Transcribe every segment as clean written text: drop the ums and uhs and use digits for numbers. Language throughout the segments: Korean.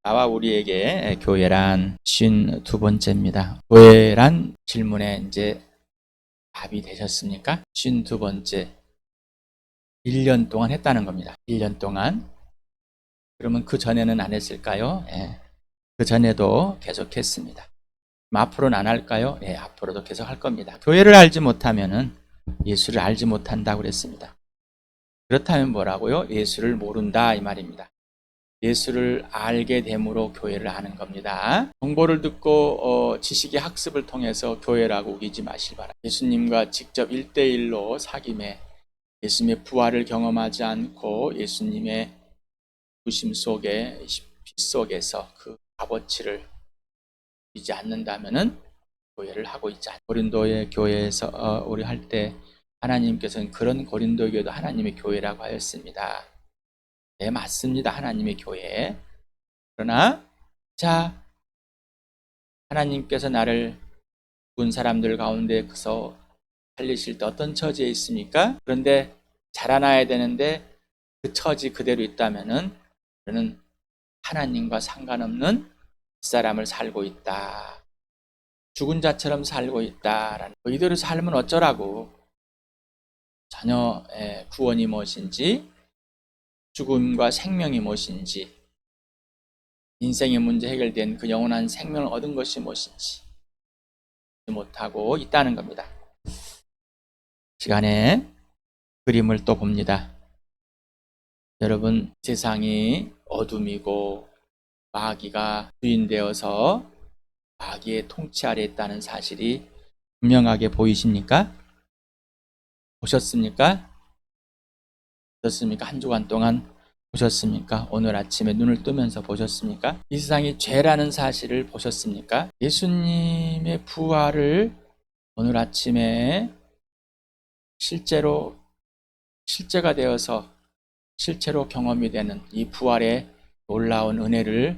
나와 우리에게 교회란 52번째입니다. 교회란 질문에 이제 답이 되셨습니까? 52번째. 1년 동안 했다는 겁니다. 1년 동안. 그러면 그 전에는 안 했을까요? 예. 그 전에도 계속 했습니다. 앞으로는 안 할까요? 예, 앞으로도 계속 할 겁니다. 교회를 알지 못하면은 예수를 알지 못한다고 그랬습니다. 그렇다면 뭐라고요? 예수를 모른다 이 말입니다. 예수를 알게 됨으로 교회를 아는 겁니다. 정보를 듣고 지식의 학습을 통해서 교회라고 우기지 마시기 바랍니다. 예수님과 직접 1대1로 사귐에 예수님의 부활을 경험하지 않고 예수님의 부심 속에 피 속에서 그 값어치를 믿지 않는다면은 교회를 하고 있지 않습니다. 고린도의 교회에서 우리 할 때 하나님께서는 그런 고린도 교회도 하나님의 교회라고 하였습니다. 네, 맞습니다. 하나님의 교회. 그러나 자, 하나님께서 나를 죽은 사람들 가운데서 살리실 때 어떤 처지에 있습니까? 그런데 자라나야 되는데 그 처지 그대로 있다면은 저는 하나님과 상관없는 사람을 살고 있다. 죽은 자처럼 살고 있다라는 이대로 살면 어쩌라고. 전혀 구원이 무엇인지 죽음과 생명이 무엇인지 인생의 문제 해결된 그 영원한 생명을 얻은 것이 무엇인지 못하고 있다는 겁니다. 시간에 그림을 또 봅니다. 여러분, 세상이 어둠이고 마귀가 주인되어서 마귀의 통치 아래 있다는 사실이 분명하게 보이십니까? 보셨습니까? 보셨습니까? 한 주간 동안 보셨습니까? 오늘 아침에 눈을 뜨면서 보셨습니까? 이 세상이 죄라는 사실을 보셨습니까? 예수님의 부활을 오늘 아침에 실제가 되어서 실제로 경험이 되는 이 부활의 놀라운 은혜를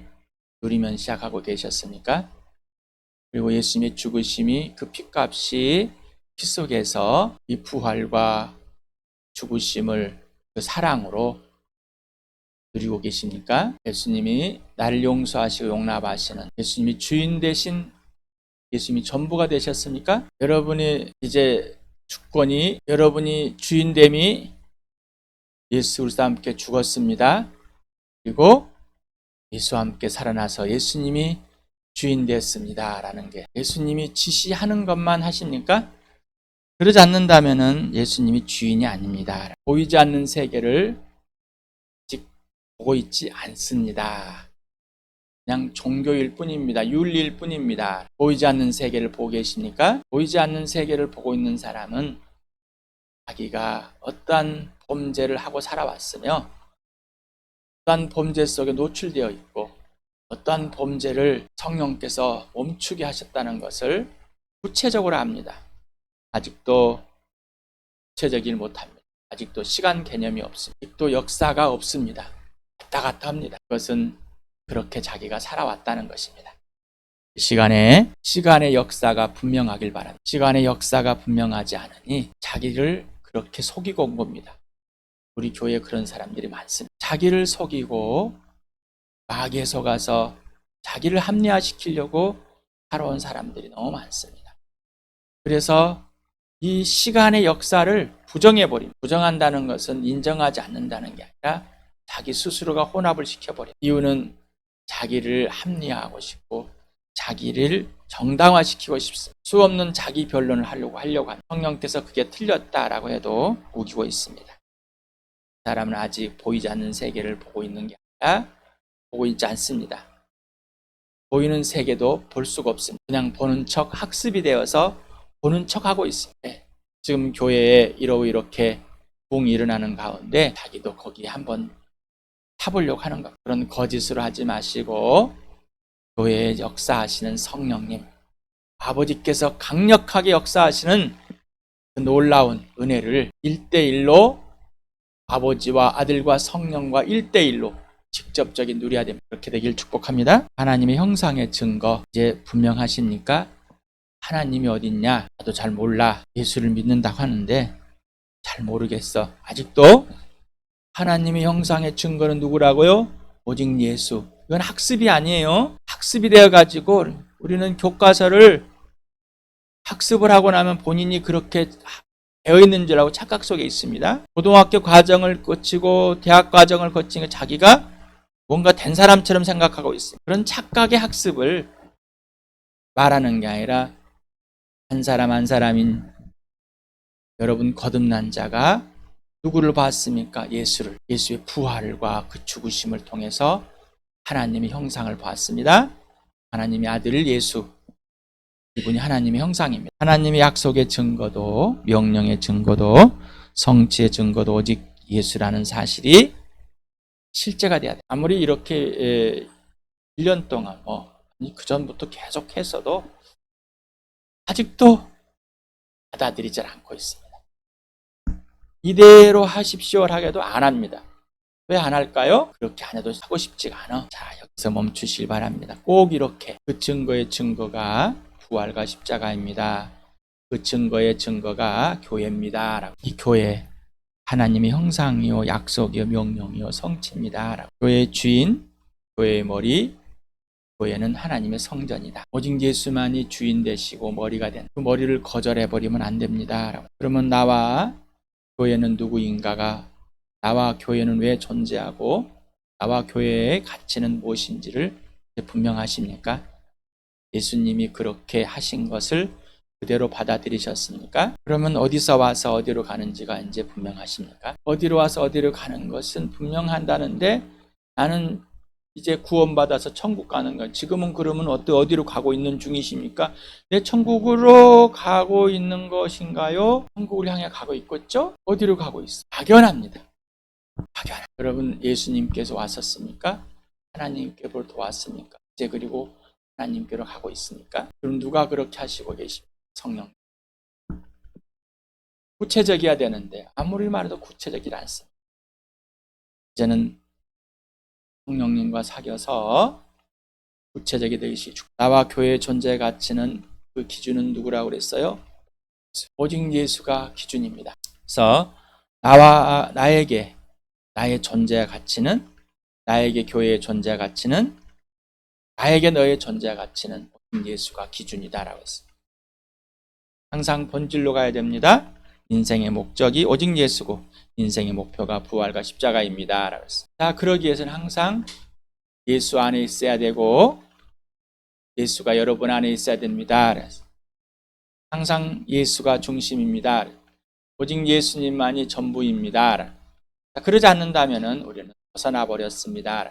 누리면 시작하고 계셨습니까? 그리고 예수님의 죽으심이 그 핏값이 피 속에서 이 부활과 죽으심을 그 사랑으로 누리고 계십니까? 예수님이 나를 용서하시고 용납하시는 예수님이 주인 되신 예수님이 전부가 되셨습니까? 여러분이 이제 주권이 여러분이 주인됨이 예수 그리스도와 함께 죽었습니다. 그리고 예수와 함께 살아나서 예수님이 주인 됐습니다. 라는 게 예수님이 지시하는 것만 하십니까? 그러지 않는다면은 예수님이 주인이 아닙니다. 보이지 않는 세계를 아직 보고 있지 않습니다. 그냥 종교일 뿐입니다. 윤리일 뿐입니다. 보이지 않는 세계를 보고 계십니까? 보이지 않는 세계를 보고 있는 사람은 자기가 어떠한 범죄를 하고 살아왔으며 어떠한 범죄 속에 노출되어 있고 어떠한 범죄를 성령께서 멈추게 하셨다는 것을 구체적으로 압니다. 아직도 구체적이지 못합니다. 아직도 시간 개념이 없습니다. 아직도 역사가 없습니다. 왔다 갔다 합니다. 그것은 그렇게 자기가 살아왔다는 것입니다. 시간의 역사가 분명하길 바랍니다. 시간의 역사가 분명하지 않으니 자기를 그렇게 속이고 온 겁니다. 우리 교회에 그런 사람들이 많습니다. 자기를 속이고 마귀에 속아서 자기를 합리화시키려고 살아온 사람들이 너무 많습니다. 그래서 이 시간의 역사를 부정해버립니다. 부정한다는 것은 인정하지 않는다는 게 아니라 자기 스스로가 혼합을 시켜버립니다. 이유는 자기를 합리화하고 싶고 자기를 정당화시키고 싶습니다. 수없는 자기 변론을 하려고 합니다. 성령께서 그게 틀렸다라고 해도 우기고 있습니다. 사람은 아직 보이지 않는 세계를 보고 있는 게 아니라 보고 있지 않습니다. 보이는 세계도 볼 수가 없습니다. 그냥 보는 척 학습이 되어서 보는 척하고 있습니다. 지금 교회에 이렇게 붕이 일어나는 가운데 자기도 거기에 한번 타보려고 하는 것. 그런 거짓으로 하지 마시고 교회에 역사하시는 성령님, 아버지께서 강력하게 역사하시는 그 놀라운 은혜를 1대1로 아버지와 아들과 성령과 1대1로 직접적인 누려야 됩니다. 그렇게 되길 축복합니다. 하나님의 형상의 증거 이제 분명하십니까? 하나님이 어딨냐? 나도 잘 몰라. 예수를 믿는다고 하는데 잘 모르겠어. 아직도 하나님의 형상의 증거는 누구라고요? 오직 예수. 이건 학습이 아니에요. 학습이 되어가지고 우리는 교과서를 학습을 하고 나면 본인이 그렇게 되어 있는 줄 알고 착각 속에 있습니다. 고등학교 과정을 거치고 대학 과정을 거치고 자기가 뭔가 된 사람처럼 생각하고 있어요. 그런 착각의 학습을 말하는 게 아니라 한 사람 한 사람인 여러분 거듭난 자가 누구를 봤습니까? 예수를. 예수의 부활과 그 죽으심을 통해서 하나님의 형상을 봤습니다. 하나님의 아들 예수. 이분이 하나님의 형상입니다. 하나님의 약속의 증거도, 명령의 증거도, 성취의 증거도 오직 예수라는 사실이 실제가 돼야 돼요. 아무리 이렇게 1년 동안 그 전부터 계속 했어도 아직도 받아들이질 않고 있습니다. 이대로 하십시오를 하게도 안 합니다. 왜 안 할까요? 그렇게 안 해도 하고 싶지가 않아. 자, 여기서 멈추실 바랍니다. 꼭 이렇게 그 증거의 증거가 부활과 십자가입니다. 그 증거의 증거가 교회입니다. 이 교회 하나님의 형상이요 약속이요 명령이요 성취입니다. 교회의 주인, 교회의 머리, 교회는 하나님의 성전이다. 오직 예수만이 주인 되시고 머리가 된 그 머리를 거절해버리면 안 됩니다. 그러면 나와 교회는 누구인가가, 나와 교회는 왜 존재하고 나와 교회의 가치는 무엇인지를 분명하십니까? 예수님이 그렇게 하신 것을 그대로 받아들이셨습니까? 그러면 어디서 와서 어디로 가는지가 이제 분명하십니까? 어디로 와서 어디로 가는 것은 분명한다는데 나는 이제 구원받아서 천국 가는 건 지금은 그러면 어디로 가고 있는 중이십니까? 내 천국으로 가고 있는 것인가요? 천국을 향해 가고 있겠죠? 어디로 가고 있어? 막연합니다. 막연합니다. 여러분 예수님께서 왔었습니까? 하나님께로부터 왔습니까? 이제 그리고 하나님께로 가고 있습니까? 그럼 누가 그렇게 하시고 계십니까? 성령. 구체적이어야 되는데 아무리 말해도 구체적이지 않습니다. 이제는 성령님과 사귀어서 구체적이 되시죠. 나와 교회의 존재 가치는 그 기준은 누구라고 그랬어요? 오직 예수가 기준입니다. 그래서 나에게 나의 존재 가치는, 나에게 교회의 존재 가치는, 나에게 너의 존재 가치는 오직 예수가 기준이다라고 했습니다. 항상 본질로 가야 됩니다. 인생의 목적이 오직 예수고 인생의 목표가 부활과 십자가입니다. 라고 했습니다. 자, 그러기 위해서는 항상 예수 안에 있어야 되고 예수가 여러분 안에 있어야 됩니다. 항상 예수가 중심입니다. 오직 예수님만이 전부입니다. 자, 그러지 않는다면 우리는 벗어나 버렸습니다.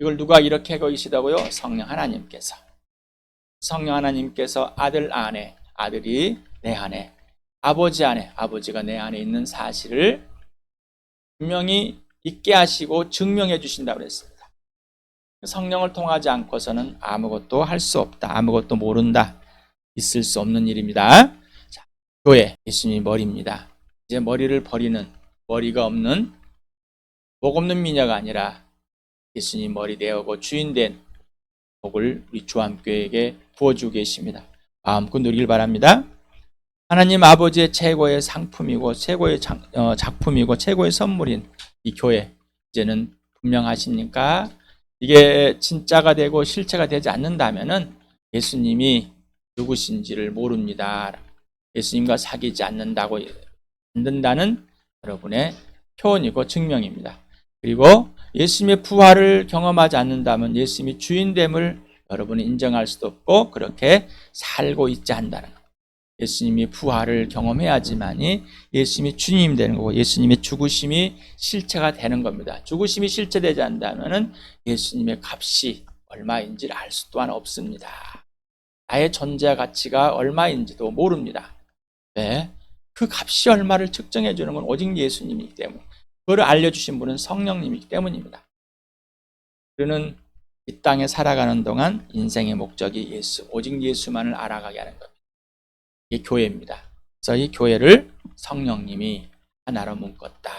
이걸 누가 이렇게 하고 계시다고요? 성령 하나님께서. 성령 하나님께서 아들 안에, 아들이 내 안에, 아버지 안에, 아버지가 내 안에 있는 사실을 분명히 있게 하시고 증명해 주신다고 했습니다. 성령을 통하지 않고서는 아무것도 할 수 없다. 아무것도 모른다. 있을 수 없는 일입니다. 자, 교회, 예수님이 머리입니다. 이제 머리를 버리는, 머리가 없는, 목 없는 미녀가 아니라 예수님 머리 되어고 주인된 복을 우리 주암교회에게 부어주고 계십니다. 마음껏 누리길 바랍니다. 하나님 아버지의 최고의 상품이고 최고의 작품이고 최고의 선물인 이 교회, 이제는 분명하십니까? 이게 진짜가 되고 실체가 되지 않는다면 예수님이 누구신지를 모릅니다. 예수님과 사귀지 않는다는 여러분의 표현이고 증명입니다. 그리고 예수님의 부활을 경험하지 않는다면 예수님이 주인됨을 여러분이 인정할 수도 없고 그렇게 살고 있지 않는다는 것. 예수님이 부활을 경험해야지만이 예수님이 주님 되는 거고 예수님의 죽으심이 실체가 되는 겁니다. 죽으심이 실체되지 않는다면 예수님의 값이 얼마인지를 알 수 또한 없습니다. 나의 존재 가치가 얼마인지도 모릅니다. 네, 그 값이 얼마를 측정해 주는 건 오직 예수님이기 때문에, 그걸 알려주신 분은 성령님이기 때문입니다. 우리는 이 땅에 살아가는 동안 인생의 목적이 예수, 오직 예수만을 알아가게 하는 겁니다. 이게 교회입니다. 그래서 이 교회를 성령님이 하나로 묶었다.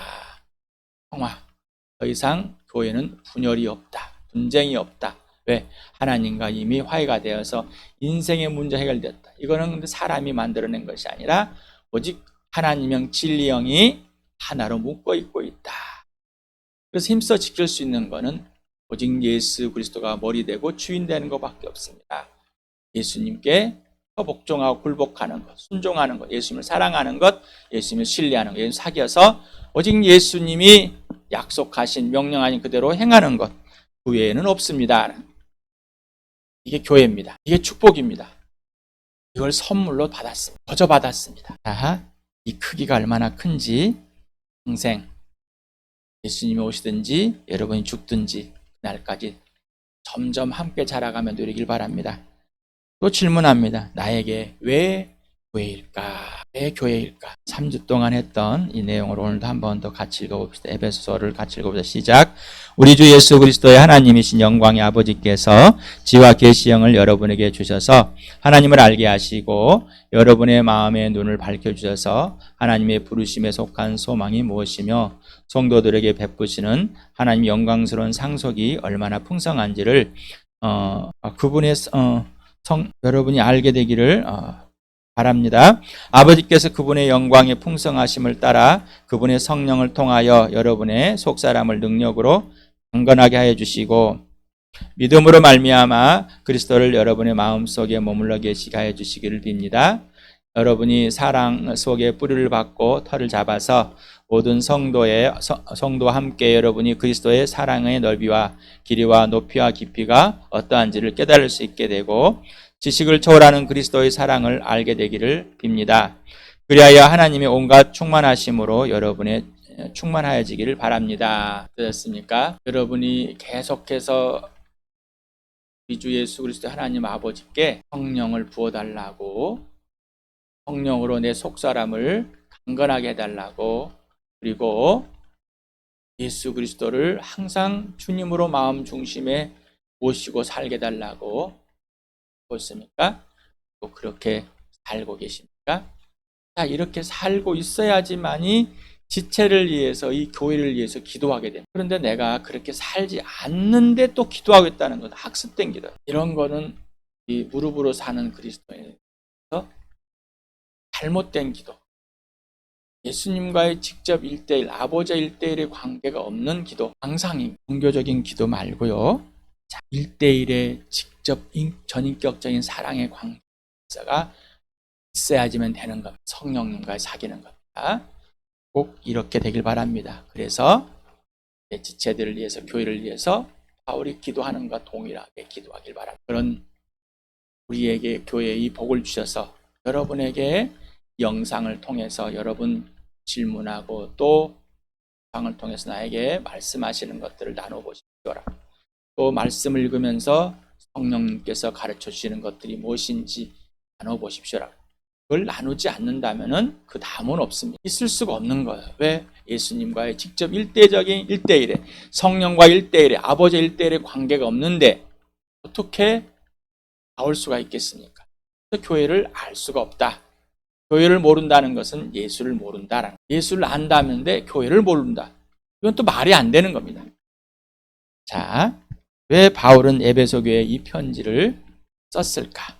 평화. 더 이상 교회는 분열이 없다. 분쟁이 없다. 왜? 하나님과 이미 화해가 되어서 인생의 문제 해결됐다. 이거는 사람이 만들어낸 것이 아니라 오직 하나님형 진리형이 하나로 묶어 있고 있다. 그래서 힘써 지킬 수 있는 거는 오직 예수 그리스도가 머리 되고 주인 되는 것밖에 없습니다. 예수님께 복종하고 굴복하는 것, 순종하는 것, 예수님을 사랑하는 것, 예수님을 신뢰하는 것, 예수님 사귀어서 오직 예수님이 약속하신 명령하신 그대로 행하는 것, 그 외에는 없습니다. 이게 교회입니다. 이게 축복입니다. 이걸 선물로 받았습니다. 거저 받았습니다. 이 크기가 얼마나 큰지 평생 예수님이 오시든지 여러분이 죽든지 그날까지 점점 함께 자라가며 누리길 바랍니다. 또 질문합니다. 나에게 왜 교회일까? 왜 교회일까? 3주 동안 했던 이 내용을 오늘도 한 번 더 같이 읽어봅시다. 에베소서를 같이 읽어보자. 시작. 우리 주 예수 그리스도의 하나님이신 영광의 아버지께서 지와 계시형을 여러분에게 주셔서 하나님을 알게 하시고 여러분의 마음의 눈을 밝혀주셔서 하나님의 부르심에 속한 소망이 무엇이며 성도들에게 베푸시는 하나님 영광스러운 상속이 얼마나 풍성한지를 그분의 여러분이 알게 되기를 바랍니다. 아버지께서 그분의 영광의 풍성하심을 따라 그분의 성령을 통하여 여러분의 속사람을 능력으로 강건하게 하여 주시고 믿음으로 말미암아 그리스도를 여러분의 마음속에 머물러 계시게 하여 주시기를 빕니다. 여러분이 사랑 속에 뿌리를 받고 털을 잡아서 모든 성도와 함께 여러분이 그리스도의 사랑의 넓이와 길이와 높이와 깊이가 어떠한지를 깨달을 수 있게 되고 지식을 초월하는 그리스도의 사랑을 알게 되기를 빕니다. 그리하여 하나님의 온갖 충만하심으로 여러분의 충만하여지기를 바랍니다. 어떠셨습니까? 여러분이 계속해서 우리 주 예수 그리스도 하나님 아버지께 성령을 부어달라고, 성령으로 내 속사람을 강건하게 해달라고, 그리고 예수 그리스도를 항상 주님으로 마음 중심에 모시고 살게 해달라고 보십니까? 또 그렇게 살고 계십니까? 자, 이렇게 살고 있어야지만이 지체를 위해서, 이 교회를 위해서 기도하게 됩니다. 그런데 내가 그렇게 살지 않는데 또 기도하겠다는 건 학습된 기도. 이런 거는 이 무릎으로 사는 그리스도인에서 잘못된 기도. 예수님과의 직접 1대1, 아버지와 1대1의 관계가 없는 기도. 항상 종교적인 기도 말고요. 자, 1대1의 직접 전인격적인 사랑의 관계가 있어야지만 되는 겁니다. 성령님과의 사귀는 겁니다. 꼭 이렇게 되길 바랍니다. 그래서 지체들을 위해서, 교회를 위해서 바울이 기도하는 것과 동일하게 기도하길 바랍니다. 그런 우리에게 교회의 이 복을 주셔서 여러분에게 영상을 통해서 여러분 질문하고 또 영상을 통해서 나에게 말씀하시는 것들을 나눠보십시오. 또 말씀을 읽으면서 성령님께서 가르쳐 주시는 것들이 무엇인지 나눠보십시오. 그걸 나누지 않는다면 그 다음은 없습니다. 있을 수가 없는 거예요. 왜? 예수님과의 직접 1대1의 성령과 1대1의 아버지 1대1의 관계가 없는데 어떻게 나올 수가 있겠습니까? 교회를 알 수가 없다. 교회를 모른다는 것은 예수를 모른다라는, 예수를 안다는데 교회를 모른다. 이건 또 말이 안 되는 겁니다. 자, 왜 바울은 에베소 교회에 이 편지를 썼을까?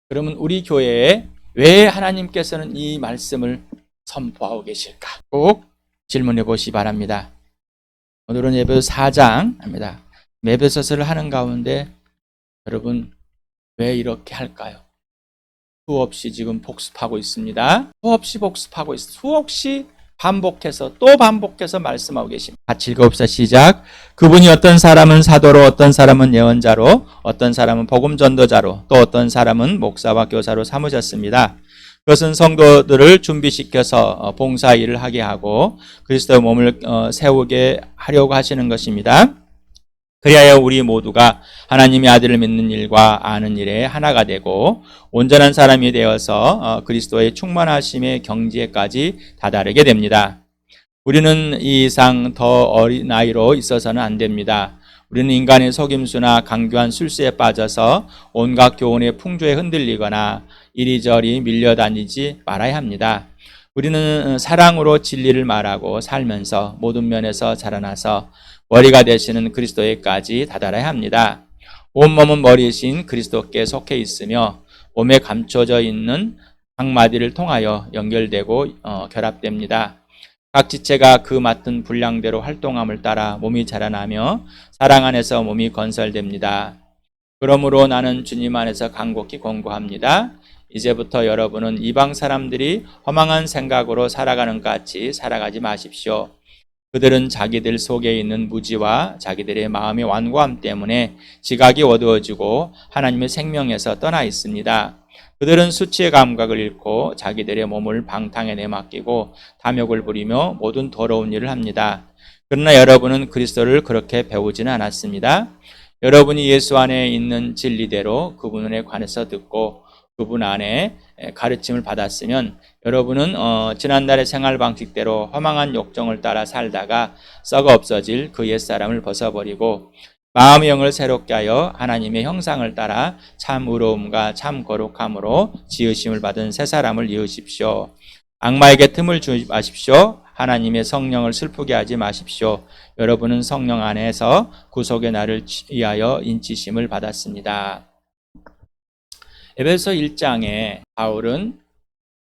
그러면 우리 교회에 왜 하나님께서는 이 말씀을 선포하고 계실까? 꼭 질문해 보시기 바랍니다. 오늘은 에베소 4장입니다. 에베소서를 하는 가운데 여러분 왜 이렇게 할까요? 수없이 지금 복습하고 있습니다. 수없이 복습하고 있습니다. 수없이 반복해서 또 반복해서 말씀하고 계십니다. 같이 읽어봅시다. 시작. 그분이 어떤 사람은 사도로, 어떤 사람은 예언자로, 어떤 사람은 복음 전도자로, 또 어떤 사람은 목사와 교사로 삼으셨습니다. 그것은 성도들을 준비시켜서 봉사 일을 하게 하고 그리스도의 몸을 세우게 하려고 하시는 것입니다. 그리하여 우리 모두가 하나님의 아들을 믿는 일과 아는 일에 하나가 되고 온전한 사람이 되어서 그리스도의 충만하심의 경지에까지 다다르게 됩니다. 우리는 이 이상 더 어린 나이로 있어서는 안 됩니다. 우리는 인간의 속임수나 강교한 술수에 빠져서 온갖 교훈의 풍조에 흔들리거나 이리저리 밀려다니지 말아야 합니다. 우리는 사랑으로 진리를 말하고 살면서 모든 면에서 자라나서 머리가 되시는 그리스도에까지 다다라야 합니다. 온몸은 머리이신 그리스도께 속해 있으며 몸에 감춰져 있는 각 마디를 통하여 연결되고 결합됩니다. 각 지체가 그 맡은 분량대로 활동함을 따라 몸이 자라나며 사랑 안에서 몸이 건설됩니다. 그러므로 나는 주님 안에서 간곡히 권고합니다. 이제부터 여러분은 이방 사람들이 허망한 생각으로 살아가는 것 같이 살아가지 마십시오. 그들은 자기들 속에 있는 무지와 자기들의 마음의 완고함 때문에 지각이 어두워지고 하나님의 생명에서 떠나 있습니다. 그들은 수치의 감각을 잃고 자기들의 몸을 방탕에 내맡기고 탐욕을 부리며 모든 더러운 일을 합니다. 그러나 여러분은 그리스도를 그렇게 배우지는 않았습니다. 여러분이 예수 안에 있는 진리대로 그분에 관해서 듣고 그분 안에 가르침을 받았으면 여러분은 지난날의 생활 방식대로 허망한 욕정을 따라 살다가 썩어 없어질 그 옛사람을 벗어버리고 마음의 영을 새롭게 하여 하나님의 형상을 따라 참 의로움과 참 거룩함으로 지으심을 받은 새 사람을 이으십시오. 악마에게 틈을 주지 마십시오. 하나님의 성령을 슬프게 하지 마십시오. 여러분은 성령 안에서 구속의 날을 위하여 인치심을 받았습니다. 에베소 1장에 바울은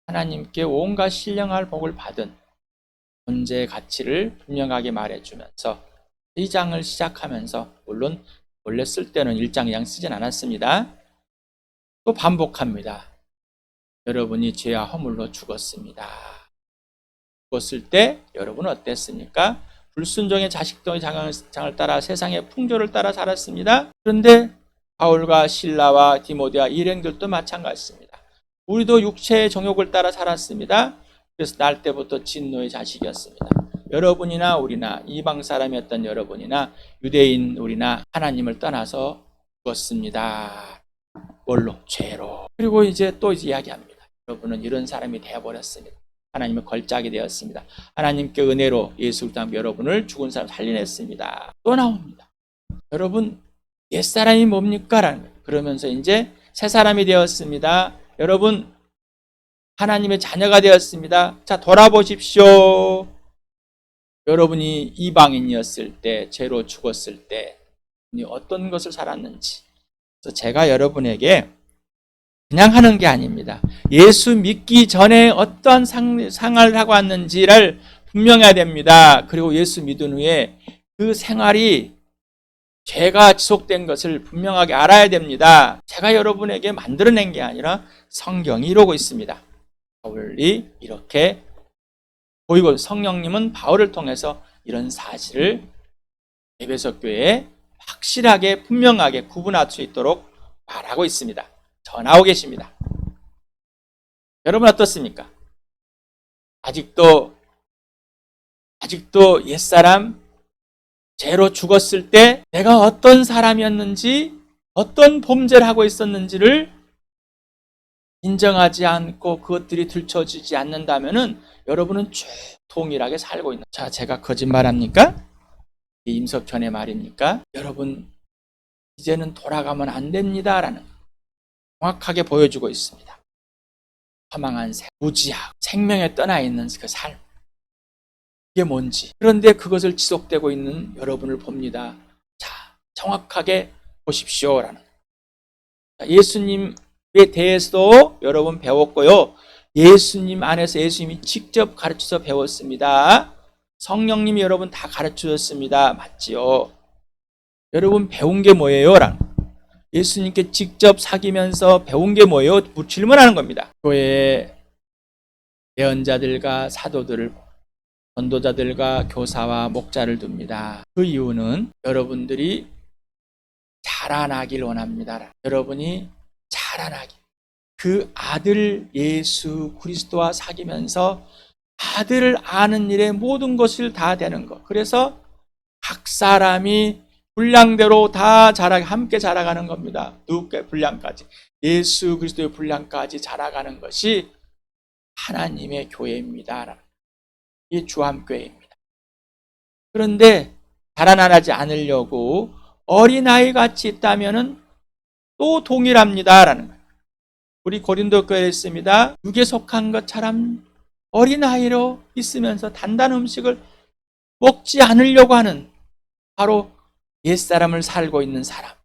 하나님께 온갖 신령할 복을 받은 존재의 가치를 분명하게 말해주면서 이 장을 시작하면서, 물론 원래 쓸 때는 1장 2장 쓰진 않았습니다. 또 반복합니다. 여러분이 죄와 허물로 죽었습니다. 죽었을 때 여러분은 어땠습니까? 불순종의 자식들의 장을 따라 세상의 풍조를 따라 살았습니다. 그런데 바울과 실라와 디모데와 일행들도 마찬가지입니다. 우리도 육체의 정욕을 따라 살았습니다. 그래서 날 때부터 진노의 자식이었습니다. 여러분이나 우리나 이방 사람이었던 여러분이나 유대인 우리나 하나님을 떠나서 죽었습니다. 뭘로? 죄로. 그리고 이제 또 이야기합니다. 여러분은 이런 사람이 되어버렸습니다. 하나님의 걸작이 되었습니다. 하나님께 은혜로 예수 그리스도 여러분을 죽은 사람 살려냈습니다. 또 나옵니다. 여러분 옛사람이 뭡니까? 라는 거예요. 그러면서 이제 새 사람이 되었습니다. 여러분 하나님의 자녀가 되었습니다. 자, 돌아보십시오. 여러분이 이방인이었을 때, 죄로 죽었을 때 어떤 것을 살았는지. 그래서 제가 여러분에게 그냥 하는 게 아닙니다. 예수 믿기 전에 어떠한 생활을 하고 왔는지를 분명해야 됩니다. 그리고 예수 믿은 후에 그 생활이 죄가 지속된 것을 분명하게 알아야 됩니다. 제가 여러분에게 만들어낸 게 아니라 성경이 이러고 있습니다. 바울이 이렇게 보이고 성령님은 바울을 통해서 이런 사실을 에베소 교회에 확실하게 분명하게 구분할 수 있도록 말하고 있습니다. 전하고 계십니다. 여러분 어떻습니까? 아직도 옛사람 죄로 죽었을 때 내가 어떤 사람이었는지, 어떤 범죄를 하고 있었는지를 인정하지 않고 그것들이 들춰지지 않는다면은 여러분은 쭉 동일하게 살고 있는. 자, 제가 거짓말합니까? 임석천의 말입니까? 여러분 이제는 돌아가면 안 됩니다라는 정확하게 보여주고 있습니다. 허망한 무지하고 생명에 떠나 있는 그 삶, 이게 뭔지. 그런데 그것을 지속되고 있는 여러분을 봅니다. 자, 정확하게 보십시오라는. 예수님에 대해서도 여러분 배웠고요. 예수님 안에서 예수님이 직접 가르쳐서 배웠습니다. 성령님이 여러분 다 가르쳐줬습니다. 맞지요? 여러분 배운 게 뭐예요? 라는. 예수님께 직접 사귀면서 배운 게 뭐예요? 질문하는 겁니다. 교회에 예언자들과 사도들을, 전도자들과 교사와 목자를 둡니다. 그 이유는 여러분들이 자라나길 원합니다. 여러분이 자라나길. 그 아들 예수 그리스도와 사귀면서 아들을 아는 일에 모든 것을 다 되는 것. 그래서 각 사람이 분량대로 다 함께 자라가는 겁니다. 누구의 분량까지? 예수 그리스도의 분량까지 자라가는 것이 하나님의 교회입니다. 이 주함교회입니다. 그런데 자라나지 않으려고 어린아이 같이 있다면은 또 동일합니다라는 거예요. 우리 고린도 교회에 있습니다. 육에 속한 것처럼 어린아이로 있으면서 단단한 음식을 먹지 않으려고 하는 바로 옛사람을 살고 있는 사람,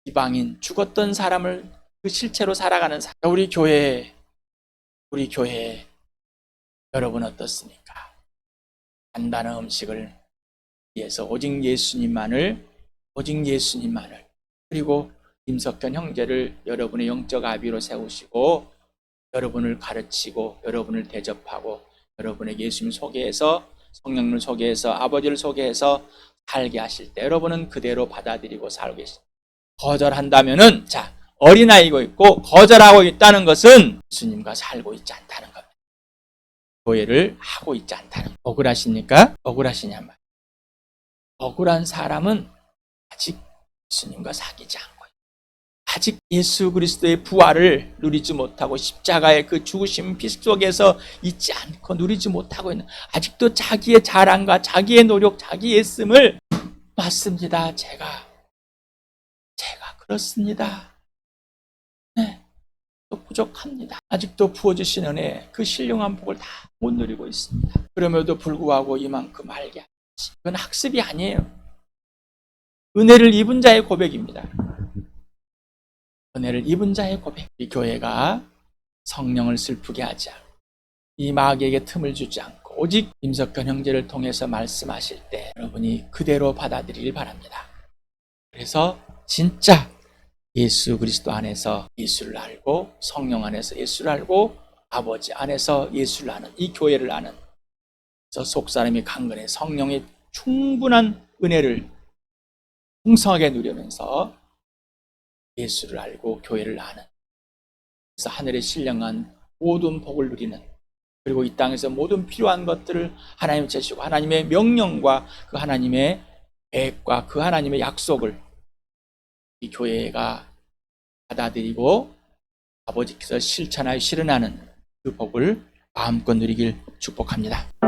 이방인, 죽었던 사람을 그 실체로 살아가는 사람. 우리 교회 여러분 어떻습니까? 간단한 음식을 위해서 오직 예수님만을 그리고 김석현 형제를 여러분의 영적 아비로 세우시고 여러분을 가르치고 여러분을 대접하고 여러분에게 예수님 소개해서 성령을 소개해서 아버지를 소개해서 살게 하실 때 여러분은 그대로 받아들이고 살고 계십니다. 거절한다면은 어린아이고 있고 거절하고 있다는 것은 예수님과 살고 있지 않다는 겁니다. 교회를 하고 있지 않다는 겁니다. 억울하십니까? 억울하시냐 말이에요. 억울한 사람은 아직 예수님과 사귀지 않고 아직 예수 그리스도의 부활을 누리지 못하고 십자가의 그 죽으심 피 속에서 있지 않고 누리지 못하고 있는 아직도 자기의 자랑과 자기의 노력, 자기의 애씀을 맞습니다. 제가 그렇습니다. 네, 또 부족합니다. 아직도 부어주신 은혜 그 신령한 복을 다 못 누리고 있습니다. 그럼에도 불구하고 이만큼 알게 하시. 그건 학습이 아니에요. 은혜를 입은 자의 고백입니다. 은혜를 입은 자의 고백. 이 교회가 성령을 슬프게 하지 않고 이 마귀에게 틈을 주지 않고 오직 김석현 형제를 통해서 말씀하실 때 여러분이 그대로 받아들이길 바랍니다. 그래서 진짜 예수 그리스도 안에서 예수를 알고 성령 안에서 예수를 알고 아버지 안에서 예수를 아는 이 교회를 아는 저 속사람이 강건해 성령의 충분한 은혜를 풍성하게 누리면서 예수를 알고 교회를 아는 그래서 하늘의 신령한 모든 복을 누리는 그리고 이 땅에서 모든 필요한 것들을 하나님 주시고 하나님의 명령과 그 하나님의 계획과 그 하나님의 약속을 이 교회가 받아들이고 아버지께서 실천하여 실현하는 그 복을 마음껏 누리길 축복합니다.